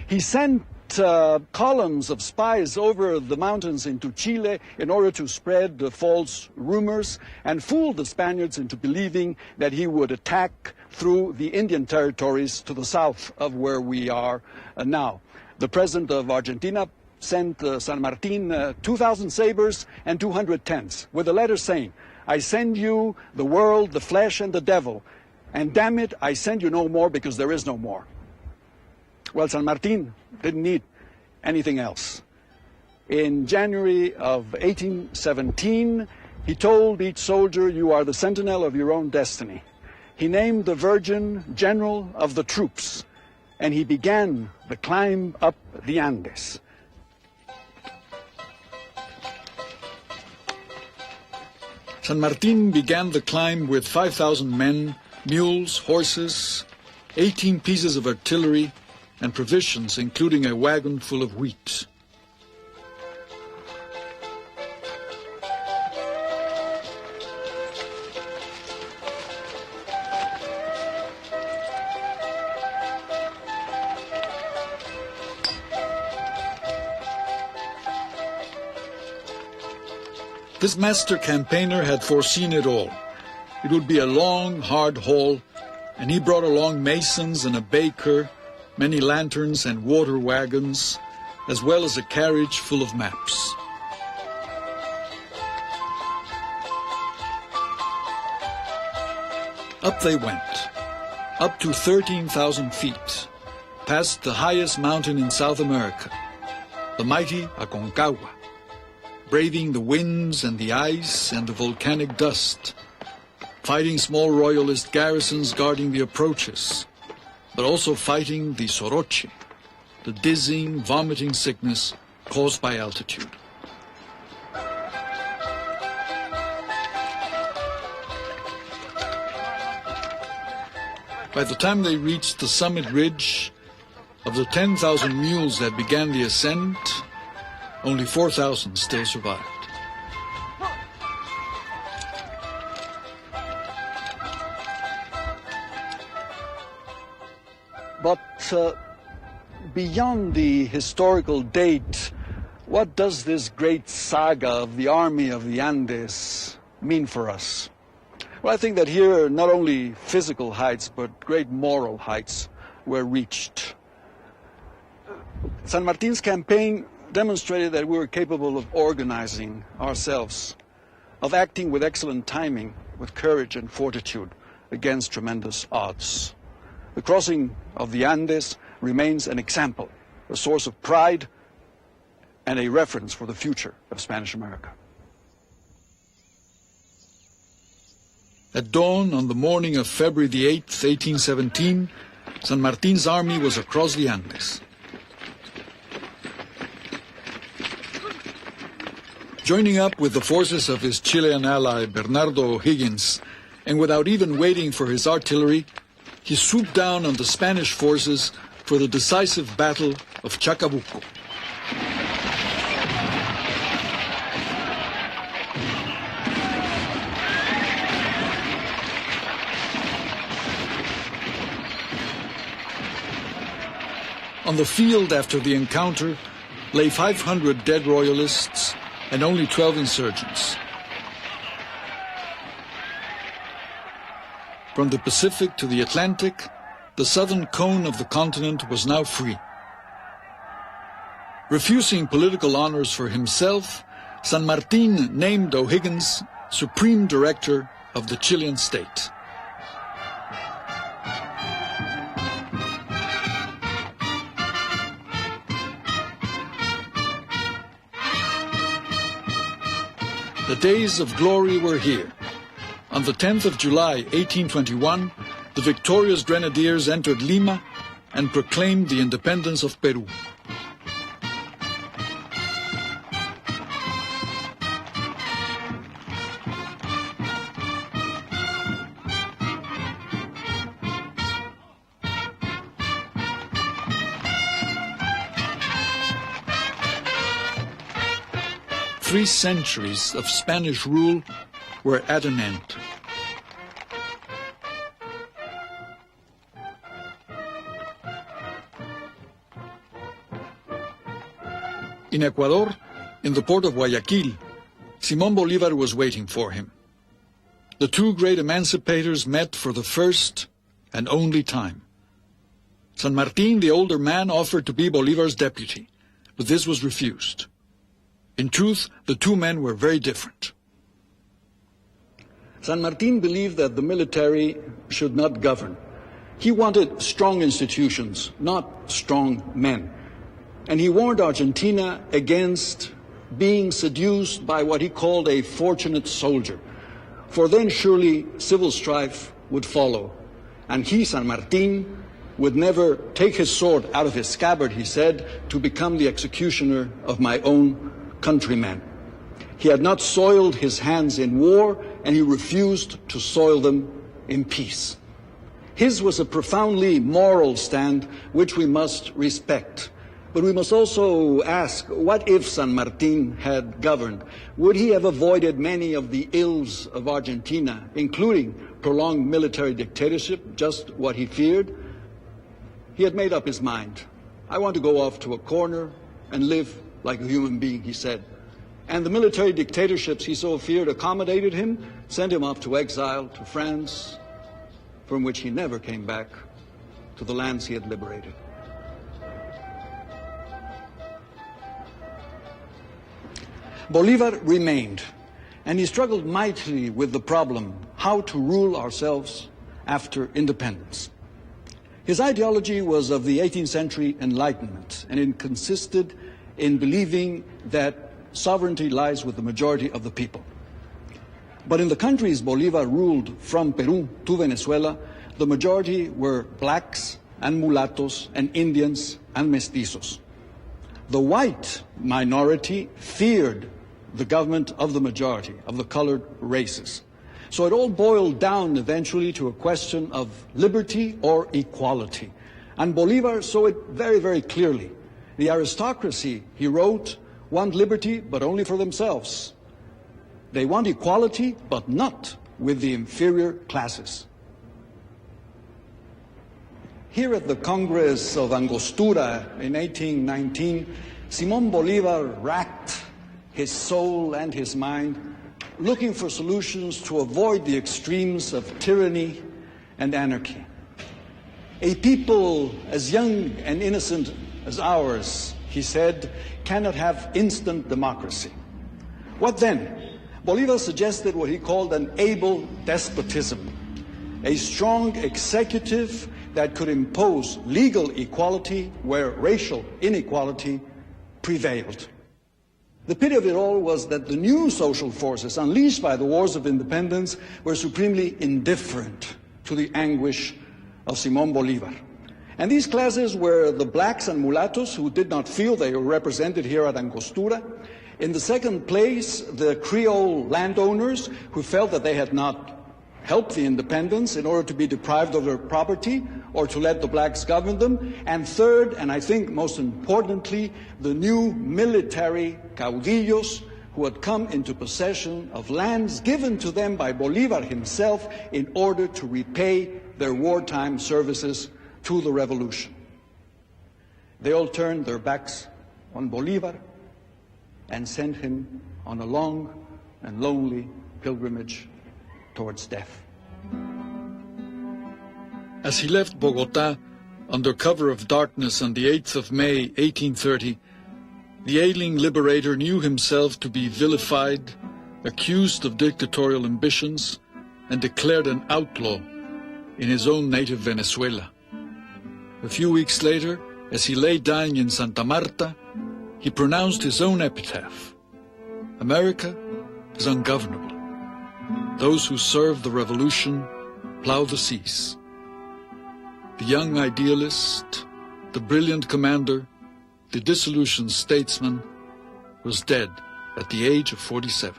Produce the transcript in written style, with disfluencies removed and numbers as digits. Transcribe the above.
He sent columns of spies over the mountains into Chile in order to spread false rumors and fool the Spaniards into believing that he would attack through the Indian territories to the south of where we are now. The president of Argentina sent San Martin 2,000 sabers and 200 tents with a letter saying, "I send you the world, the flesh, and the devil, and damn it, I send you no more because there is no more." Well, San Martin didn't need anything else. In January of 1817, he told each soldier, "You are the sentinel of your own destiny." He named the Virgin general of the troops, and he began the climb up the Andes. San Martin began the climb with 5,000 men, mules, horses, 18 pieces of artillery, and provisions, including a wagon full of wheat. This master campaigner had foreseen it all. It would be a long, hard haul, and he brought along masons and a baker, many lanterns and water wagons, as well as a carriage full of maps. Up they went, up to 13,000 feet, past the highest mountain in South America, the mighty Aconcagua, braving the winds and the ice and the volcanic dust, fighting small royalist garrisons guarding the approaches, but also fighting the soroche, the dizzying, vomiting sickness caused by altitude. By the time they reached the summit ridge, of the 10,000 mules that began the ascent, only 4,000 still survived. But beyond the historical date, what does this great saga of the Army of the Andes mean for us? Well, I think that here not only physical heights, but great moral heights were reached. San Martin's campaign demonstrated that we were capable of organizing ourselves, of acting with excellent timing, with courage and fortitude against tremendous odds. The crossing of the Andes remains an example, a source of pride, and a reference for the future of Spanish America. At dawn on the morning of February the 8th, 1817, San Martin's army was across the Andes. Joining up with the forces of his Chilean ally Bernardo O'Higgins, and without even waiting for his artillery, he swooped down on the Spanish forces for the decisive Battle of Chacabuco. On the field after the encounter lay 500 dead royalists and only 12 insurgents. From the Pacific to the Atlantic, the southern cone of the continent was now free. Refusing political honors for himself, San Martin named O'Higgins Supreme Director of the Chilean state. The days of glory were here. On the 10th of July, 1821, the victorious grenadiers entered Lima and proclaimed the independence of Peru. Three centuries of Spanish rule were at an end. In Ecuador, in the port of Guayaquil, Simón Bolívar was waiting for him. The two great emancipators met for the first and only time. San Martin, the older man, offered to be Bolívar's deputy, but this was refused. In truth, the two men were very different. San Martin believed that the military should not govern. He wanted strong institutions, not strong men. And he warned Argentina against being seduced by what he called a fortunate soldier, for then surely civil strife would follow. And he, San Martin, would never take his sword out of his scabbard, he said, to become the executioner of my own countrymen. He had not soiled his hands in war, and he refused to soil them in peace. His was a profoundly moral stand which we must respect. But we must also ask, what if San Martin had governed? Would he have avoided many of the ills of Argentina, including prolonged military dictatorship, just what he feared? He had made up his mind. I want to go off to a corner and live like a human being, he said. And the military dictatorships he so feared accommodated him, sent him off to exile to France, from which he never came back, to the lands he had liberated. Bolívar remained, and he struggled mightily with the problem how to rule ourselves after independence. His ideology was of the 18th century Enlightenment, and it consisted in believing that sovereignty lies with the majority of the people. But in the countries Bolívar ruled, from Peru to Venezuela, the majority were blacks and mulattoes and Indians and mestizos. The white minority feared the government of the majority, of the colored races. So it all boiled down eventually to a question of liberty or equality. And Bolívar saw it very, very clearly. The aristocracy, he wrote, want liberty, but only for themselves. They want equality, but not with the inferior classes. Here at the Congress of Angostura in 1819, Simón Bolívar racked his soul and his mind, looking for solutions to avoid the extremes of tyranny and anarchy. A people as young and innocent as ours, he said, cannot have instant democracy. What then? Bolívar suggested what he called an able despotism, a strong executive that could impose legal equality where racial inequality prevailed. The pity of it all was that the new social forces unleashed by the wars of independence were supremely indifferent to the anguish of Simón Bolívar. And these classes were the blacks and mulattoes who did not feel they were represented here at Angostura. In the second place, the Creole landowners who felt that they had not helped the independence in order to be deprived of their property or to let the blacks govern them. And third, and I think most importantly, the new military caudillos who had come into possession of lands given to them by Bolívar himself in order to repay their wartime services to the revolution. They all turned their backs on Bolívar and sent him on a long and lonely pilgrimage towards death. As he left Bogotá under cover of darkness on the 8th of May, 1830, the ailing liberator knew himself to be vilified, accused of dictatorial ambitions, and declared an outlaw in his own native Venezuela. A few weeks later, as he lay dying in Santa Marta, he pronounced his own epitaph: "America is ungovernable. Those who serve the revolution plow the seas." The young idealist, the brilliant commander, the disillusioned statesman was dead at the age of 47.